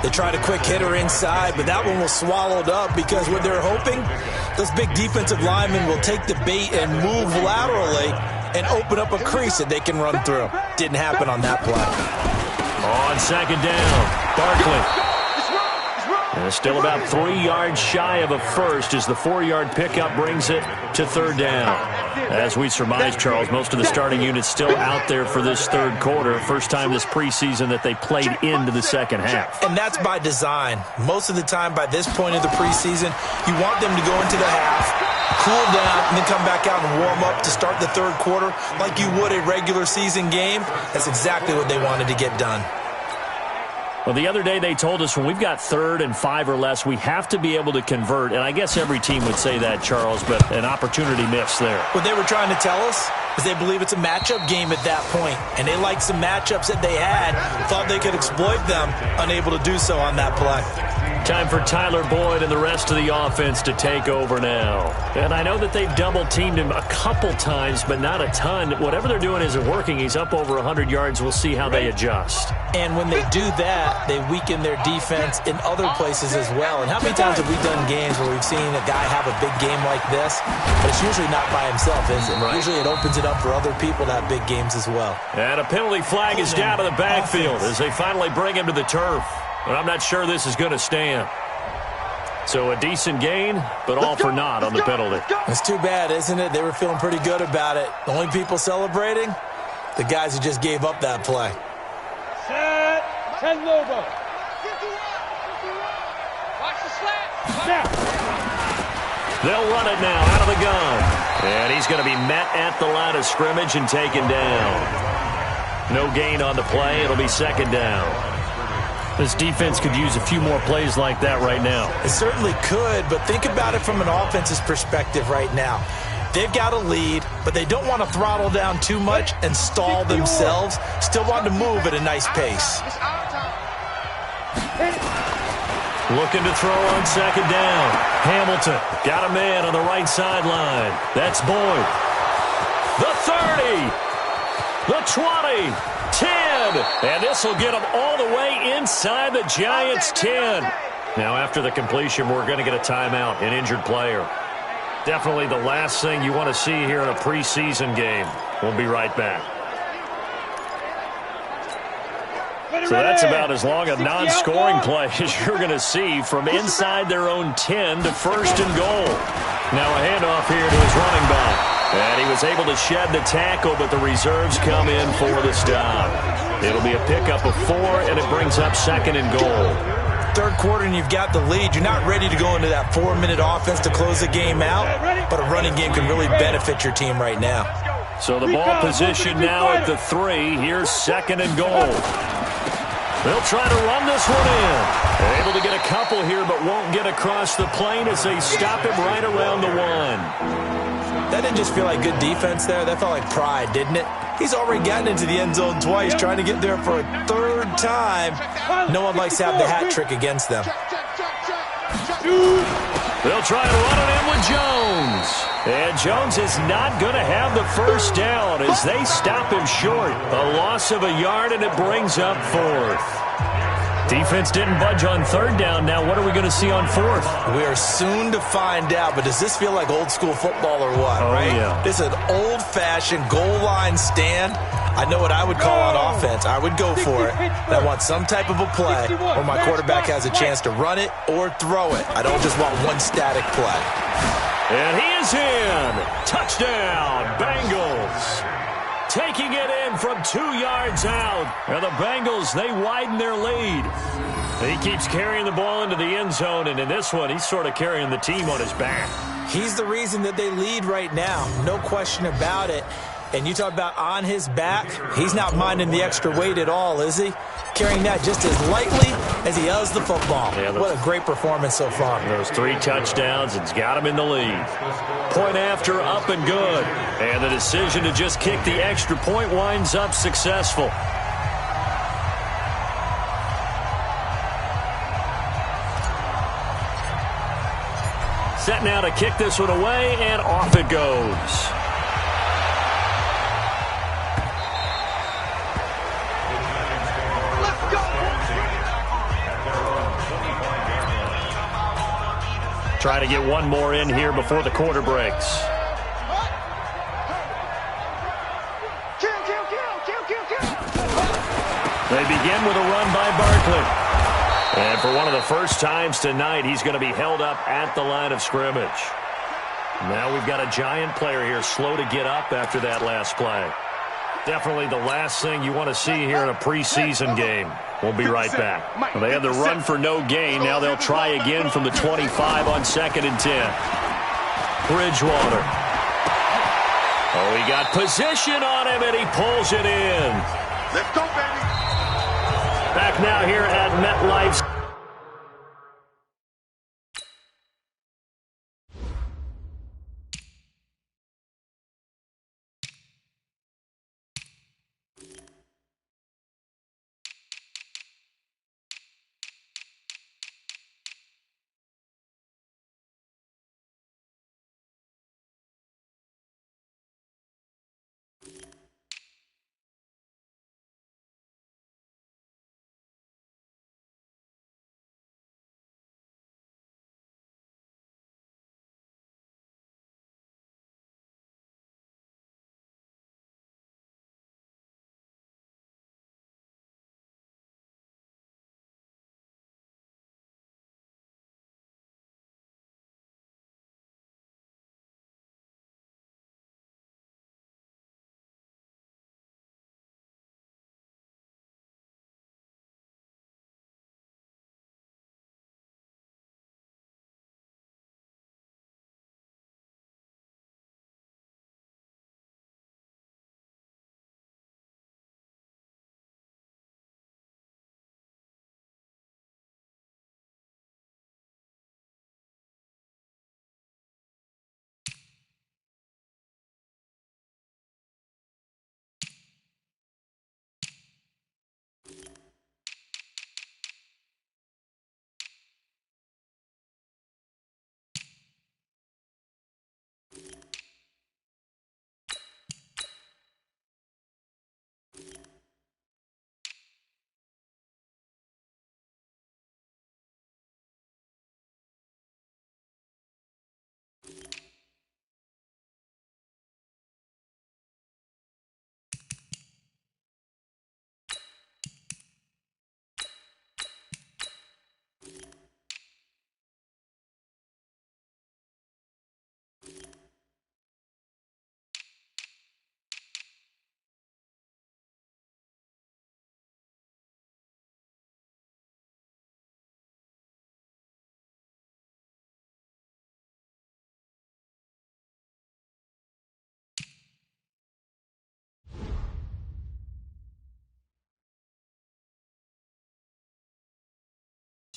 They tried a quick hitter inside, but that one was swallowed up because what they're hoping, those big defensive linemen will take the bait and move laterally and open up a crease that they can run through. Didn't happen on that play. On 2nd down, Barkley. And still about 3 yards shy of a first as the 4-yard pickup brings it to 3rd down. As we surmise, Charles, most of the starting units still out there for this 3rd quarter. First time this preseason that they played into the 2nd half. And that's by design. Most of the time by this point of the preseason, you want them to go into the half, cool down, and then come back out and warm up to start the 3rd quarter like you would a regular season game. That's exactly what they wanted to get done. Well, the other day they told us when we've got 3rd and 5 or less, we have to be able to convert. And I guess every team would say that, Charles, but an opportunity missed there. What they were trying to tell us is they believe it's a matchup game at that point. And they liked some matchups that they had, thought they could exploit them, unable to do so on that play. Time for Tyler Boyd and the rest of the offense to take over now. And I know that they've double-teamed him a couple times, but not a ton. Whatever they're doing isn't working. He's up over 100 yards. We'll see how they adjust. And when they do that, they weaken their defense in other places as well. And how many times have we done games where we've seen a guy have a big game like this? But it's usually not by himself, is it? Right. Usually it opens it up for other people to have big games as well. And a penalty flag is down to the backfield as they finally bring him to the turf. But I'm not sure this is going to stand. So a decent gain, but all for naught on the penalty. It's too bad, isn't it? They were feeling pretty good about it. The only people celebrating, the guys who just gave up that play. Set. 10 Lobo. Watch the slant. They'll run it now out of the gun. And he's going to be met at the line of scrimmage and taken down. No gain on the play. It'll be 2nd down. This defense could use a few more plays like that right now. It certainly could, but think about it from an offense's perspective right now. They've got a lead, but they don't want to throttle down too much and stall themselves. Still want to move at a nice pace. Looking to throw on 2nd down. Hamilton got a man on the right sideline. That's Boyd. The 30. The 20. 10, and this will get them all the way inside the Giants' 10. Now, after the completion, we're going to get a timeout, an injured player. Definitely the last thing you want to see here in a preseason game. We'll be right back. So that's about as long a non-scoring play as you're going to see from inside their own 10 to 1st and goal. Now a handoff here to his running back. And he was able to shed the tackle, but the reserves come in for the stop. It'll be a pickup of 4, and it brings up 2nd and goal. 3rd quarter, and you've got the lead. You're not ready to go into that 4-minute offense to close the game out, but a running game can really benefit your team right now. So the ball position now at the 3. Here's 2nd and goal. They'll try to run this one in. Able to get a couple here, but won't get across the plane as they stop him right around the 1. That didn't just feel like good defense there. That felt like pride, didn't it? He's already gotten into the end zone twice, trying to get there for a 3rd time. No one likes to have the hat trick against them. They'll try to run it in with Jones. And Jones is not going to have the first down as they stop him short. A loss of a yard, and it brings up 4th. Defense didn't budge on 3rd down. Now what are we going to see on 4th? We are soon to find out, but does this feel like old school football or what, right? Yeah. This is an old-fashioned goal line stand. I know what I would call on offense. I would go for it. And I want some type of a play where my quarterback has a chance to run it or throw it. I don't just want one static play. And he is in. Touchdown, Bengals. Taking it in from 2 yards out. And the Bengals, they widen their lead. He keeps carrying the ball into the end zone, and in this one, he's sort of carrying the team on his back. He's the reason that they lead right now. No question about it. And you talk about on his back, he's not minding the extra weight at all, is he? Carrying that just as lightly as he does the football. Yeah, what a great performance so far. Those 3 touchdowns, it's got him in the lead. Point after, up and good. And the decision to just kick the extra point winds up successful. Set now to kick this one away, and off it goes. Try to get one more in here before the quarter breaks. They begin with a run by Barkley. And for one of the first times tonight, he's going to be held up at the line of scrimmage. Now we've got a Giant player here slow to get up after that last play. Definitely the last thing you want to see here in a preseason game. We'll be right back. Well, they had the run for no gain. Now they'll try again from the 25 on 2nd and 10. Bridgewater. Oh, he got position on him, and he pulls it in. Let's go, baby. Back now here at MetLife.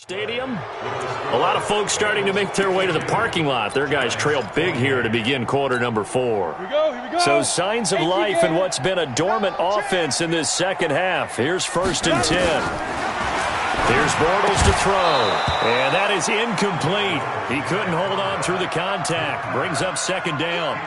Stadium. A lot of folks starting to make their way to the parking lot. Their guys trail big here to begin quarter number 4. Here we go. So signs of life in what's been a dormant offense in this second half. Here's 1st and 10. Here's Bortles to throw. And that is incomplete. He couldn't hold on through the contact. Brings up 2nd down.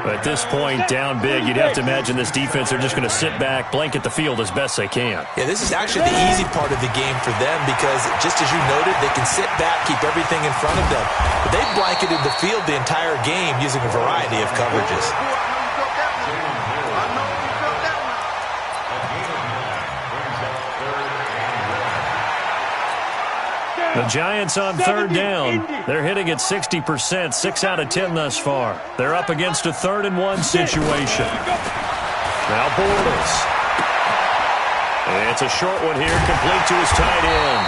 At this point, down big, you'd have to imagine this defense, they're just going to sit back, blanket the field as best they can. Yeah, this is actually the easy part of the game for them because, just as you noted, they can sit back, keep everything in front of them. But they've blanketed the field the entire game using a variety of coverages. The Giants on 3rd down. They're hitting at 60%, 6 out of 10 thus far. They're up against a 3rd and 1 situation. Now Bortles. It's a short one here, complete to his tight end.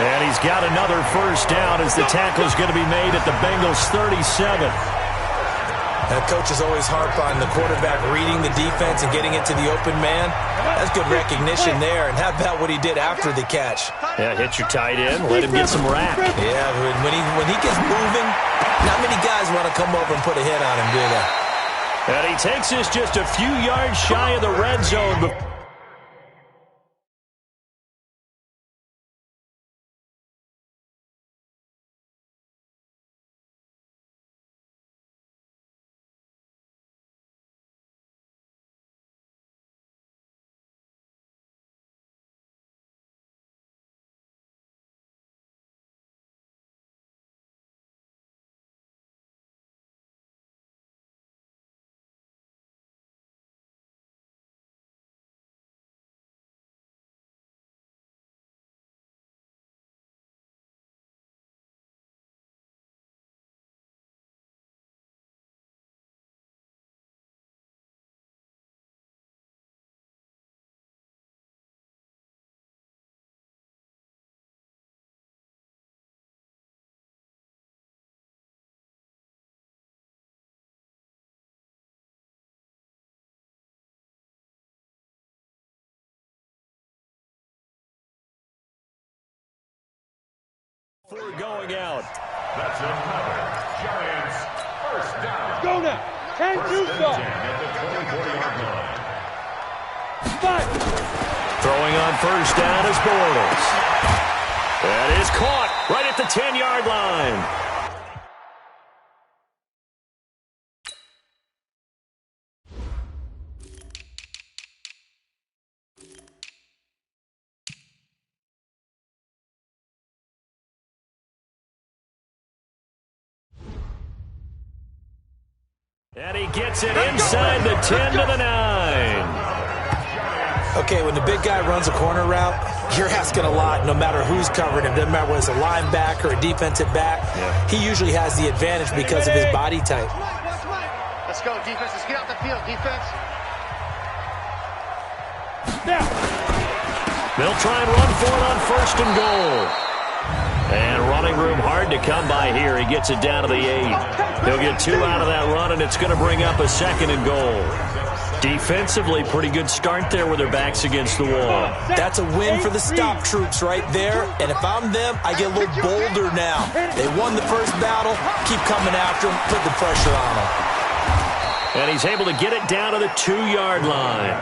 And he's got another 1st down as the tackle's going to be made at the Bengals' 37. That coach is always harp on the quarterback reading the defense and getting it to the open man. That's good recognition there. And how about what he did after the catch? Yeah, hit your tight end, let him get some rack. Yeah, when he gets moving, not many guys want to come over and put a hit on him, do they? And he takes this just a few yards shy of the red zone. We're going out. That's another Giants 1st down. Go now. Can't do so. At the 24-yard line. Spot. Throwing on 1st down is Bortles. That is caught right at the 10-yard line. And he gets it inside the 10 to the 9. Okay, when the big guy runs a corner route, you're asking a lot no matter who's covering him. Doesn't matter whether it's a linebacker or a defensive back. Yeah. He usually has the advantage because of his body type. Let's go, defense. Let's get out the field, defense. Now. They'll try and run for it on 1st and goal. And running room hard to come by here. He gets it down to the 8. He'll get 2 out of that run, and it's going to bring up a 2nd and goal. Defensively, pretty good start there with their backs against the wall. That's a win for the stop troops right there. And if I'm them, I get a little bolder now. They won the first battle. Keep coming after them. Put the pressure on them. And he's able to get it down to the 2-yard line.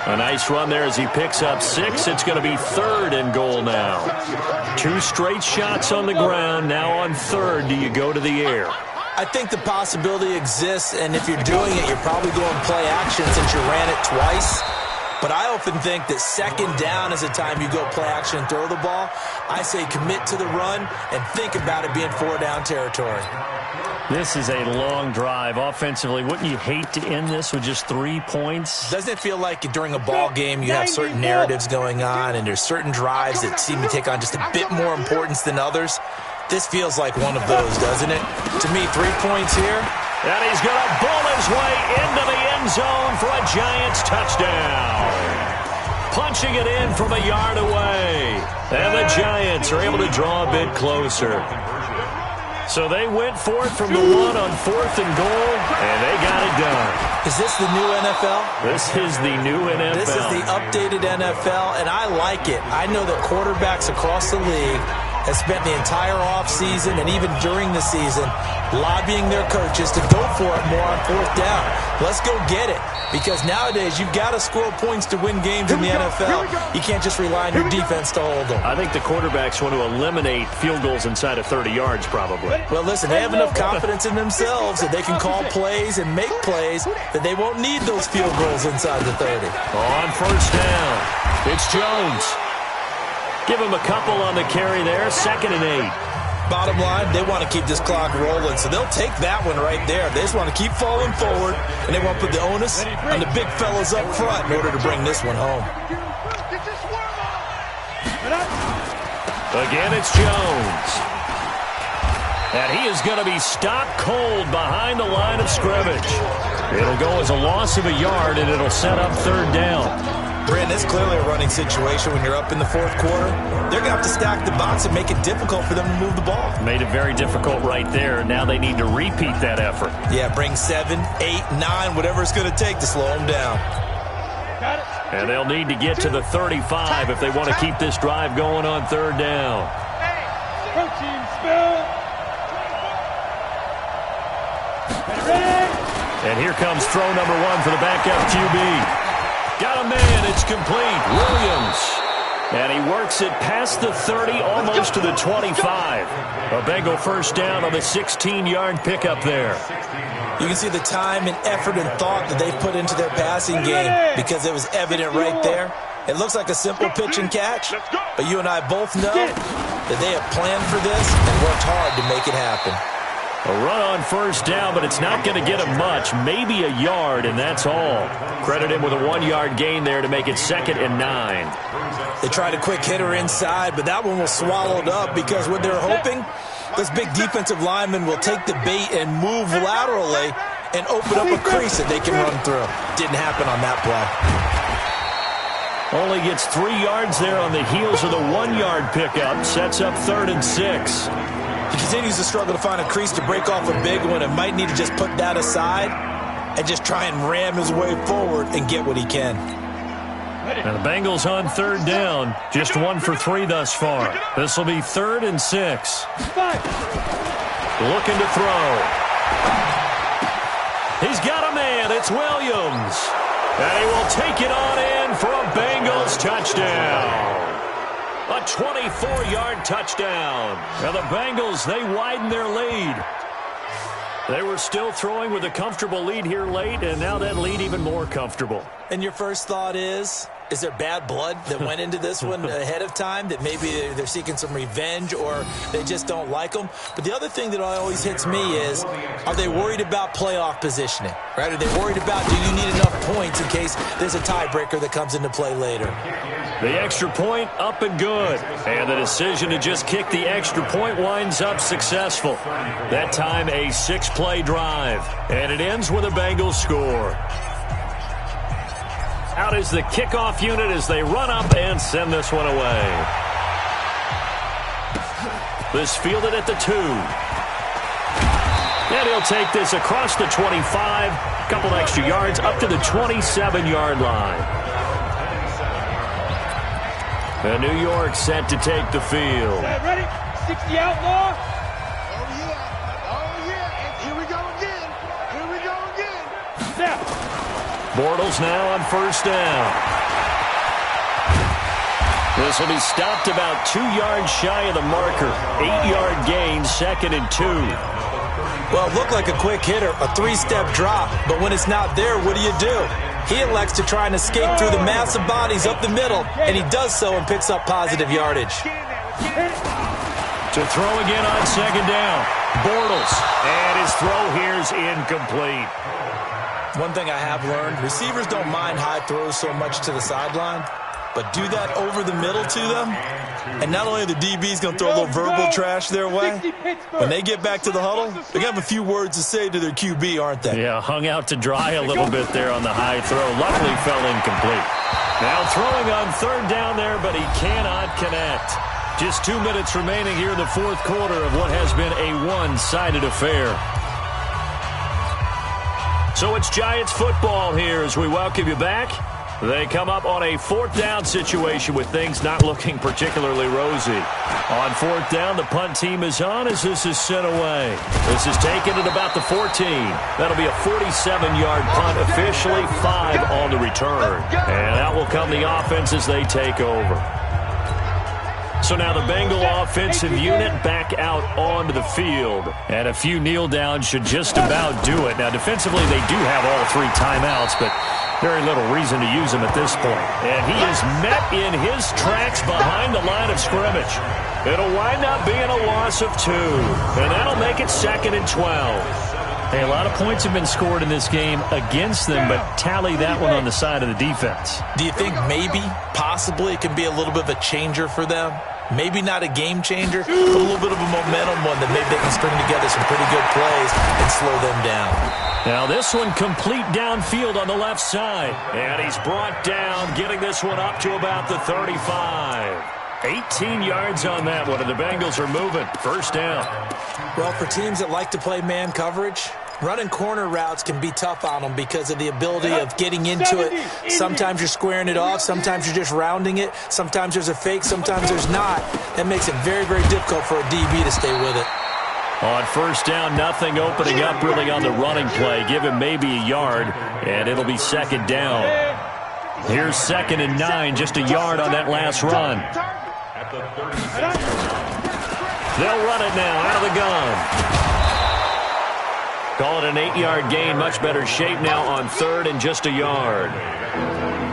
A nice run there as he picks up 6. It's going to be 3rd and goal now. 2 straight shots on the ground. Now on 3rd, do you go to the air? I think the possibility exists, and if you're doing it, you're probably going play action since you ran it twice. But I often think that 2nd down is the time you go play action and throw the ball. I say commit to the run and think about it being 4-down territory. This is a long drive. Offensively, wouldn't you hate to end this with just 3 points? Doesn't it feel like during a ball game you have certain narratives going on and there's certain drives that seem to take on just a bit more importance than others? This feels like one of those, doesn't it? To me, 3 points here. And he's going to bowl his way into the end zone for a Giants touchdown. Punching it in from a yard away. And the Giants are able to draw a bit closer. So they went for it from the 1 on 4th and goal, and they got it done. Is this the new NFL? This is the new NFL. This is the updated NFL, and I like it. I know that quarterbacks across the league have spent the entire offseason and even during the season lobbying their coaches to go for it more on 4th down. Let's go get it. Because nowadays, you've got to score points to win games in the NFL. You can't just rely on your defense to hold them. I think the quarterbacks want to eliminate field goals inside of 30 yards, probably. Well, listen, they have enough confidence in themselves that they can call plays and make plays that they won't need those field goals inside the 30. On 1st down, it's Jones. Give him a couple on the carry there, 2nd and 8. Bottom line, they want to keep this clock rolling, so they'll take that one right there. They just want to keep falling forward, and they want to put the onus on the big fellas up front in order to bring this one home. Again, it's Jones. And he is going to be stopped cold behind the line of scrimmage. It'll go as a loss of a yard, and it'll set up 3rd down. Brent, it's clearly a running situation when you're up in the 4th quarter. They're going to have to stack the box and make it difficult for them to move the ball. Made it very difficult right there. Now they need to repeat that effort. Yeah, bring 7, 8, 9, whatever it's going to take to slow them down. And they'll need to get to the 35 if they want to keep this drive going on 3rd down. Protein spill. And here comes throw number 1 for the backup QB. Got a man, it's complete. Williams. And he works it past the 30, almost to the 25. A Bengal 1st down on the 16-yard pickup there. You can see the time and effort and thought that they put into their passing game because it was evident right there. It looks like a simple pitch and catch, but you and I both know that they have planned for this and worked hard to make it happen. A run on 1st down, but it's not going to get him much. Maybe a yard, and that's all. Credit him with a 1-yard gain there to make it 2nd and 9. They tried a quick hitter inside, but that one was swallowed up because what they're hoping, those big defensive linemen will take the bait and move laterally and open up a crease that they can run through. Didn't happen on that play. Only gets 3 yards there on the heels of the 1-yard pickup. Sets up 3rd and 6. He continues to struggle to find a crease to break off a big one and might need to just put that aside and just try and ram his way forward and get what he can. And the Bengals on 3rd down. Just 1 for 3 thus far. This will be 3rd and 6. Looking to throw. He's got a man. It's Williams. And he will take it on in for a Bengals touchdown. A 24-yard touchdown. And the Bengals, they widen their lead. They were still throwing with a comfortable lead here late, and now that lead even more comfortable. And your first thought is there bad blood that went into this one ahead of time, that maybe they're seeking some revenge or they just don't like them? But the other thing that always hits me is, are they worried about playoff positioning? Right? Are they worried about, do you need enough points in case there's a tiebreaker that comes into play later? The extra point up and good. And the decision to just kick the extra point winds up successful. That time a 6-play drive. And it ends with a Bengals score. Out is the kickoff unit as they run up and send this one away. This fielded at the 2. And he'll take this across the 25. A couple extra yards up to the 27-yard line. And New York set to take the field. Ready? 60 outlaw. Oh, yeah. Oh, yeah. And here we go again. Here we go again. Snap. Bortles now on 1st down. This will be stopped about 2 yards shy of the marker. 8-yard gain, 2nd and 2. Well, it looked like a quick hitter, a 3-step drop. But when it's not there, what do? He elects to try and escape through the massive bodies up the middle, and he does so and picks up positive yardage. To throw again on 2nd down. Bortles. And his throw here's incomplete. One thing I have learned, receivers don't mind high throws so much to the sideline, but do that over the middle to them, and not only are the DBs going to throw a little verbal trash their way, when they get back to the huddle, they're going to have a few words to say to their QB, aren't they? Yeah, hung out to dry a little bit there on the high throw. Luckily fell incomplete. Now throwing on 3rd down there, but he cannot connect. Just 2 minutes remaining here in the fourth quarter of what has been a one-sided affair. So it's Giants football here as we welcome you back. They come up on a fourth down situation with things not looking particularly rosy. On fourth down, the punt team is on as this is sent away. This is taken at about the 14. That'll be a 47-yard punt, officially 5 on the return. And out will come the offense as they take over. So now the Bengal offensive unit back out onto the field. And a few kneel downs should just about do it. Now defensively they do have all 3 timeouts, but very little reason to use them at this point. And he is met in his tracks behind the line of scrimmage. It'll wind up being a loss of 2. And that'll make it 2nd and 12. Hey, a lot of points have been scored in this game against them, but tally that one on the side of the defense. Do you think maybe, possibly, it can be a little bit of a changer for them? Maybe not a game changer, but a little bit of a momentum one that maybe they can string together some pretty good plays and slow them down. Now this one complete downfield on the left side. And he's brought down, getting this one up to about the 35. 18 yards on that one, and the Bengals are moving. First down. Well, for teams that like to play man coverage, running corner routes can be tough on them because of the ability of getting into it. Sometimes you're squaring it off. Sometimes you're just rounding it. Sometimes there's a fake. Sometimes there's not. That makes it very, very difficult for a DB to stay with it. On first down, nothing opening up really on the running play. Give him maybe a yard, and it'll be 2nd down. Here's 2nd and 9, just a yard on that last run. They'll run it now out of the gun. Call it an 8-yard gain. Much better shape now on 3rd and just a yard.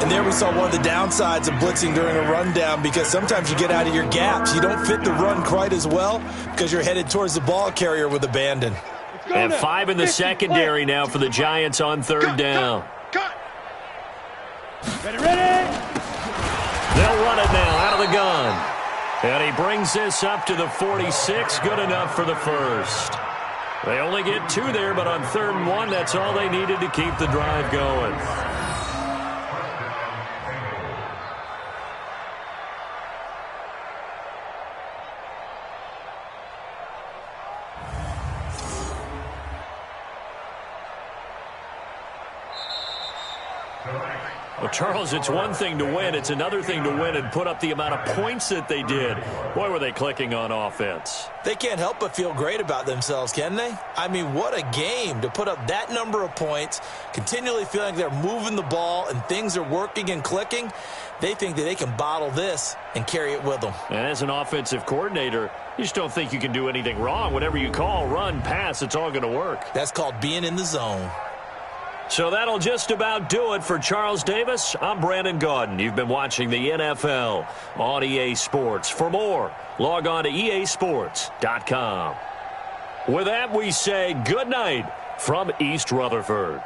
And there we saw one of the downsides of blitzing during a rundown, because sometimes you get out of your gaps. You don't fit the run quite as well because you're headed towards the ball carrier with abandon. And 5 in the secondary now for the Giants on 3rd down. Ready. They'll run it now out of the gun. And he brings this up to the 46. Good enough for the first. They only get 2 there, but on 3rd and 1, that's all they needed to keep the drive going. Well, Charles, it's one thing to win. It's another thing to win and put up the amount of points that they did. Boy, were they clicking on offense. They can't help but feel great about themselves, can they? I mean, what a game to put up that number of points, continually feeling they're moving the ball and things are working and clicking. They think that they can bottle this and carry it with them. And as an offensive coordinator, you just don't think you can do anything wrong. Whatever you call, run, pass, it's all going to work. That's called being in the zone. So that'll just about do it for Charles Davis. I'm Brandon Gaudin. You've been watching the NFL on EA Sports. For more, log on to easports.com. With that, we say good night from East Rutherford.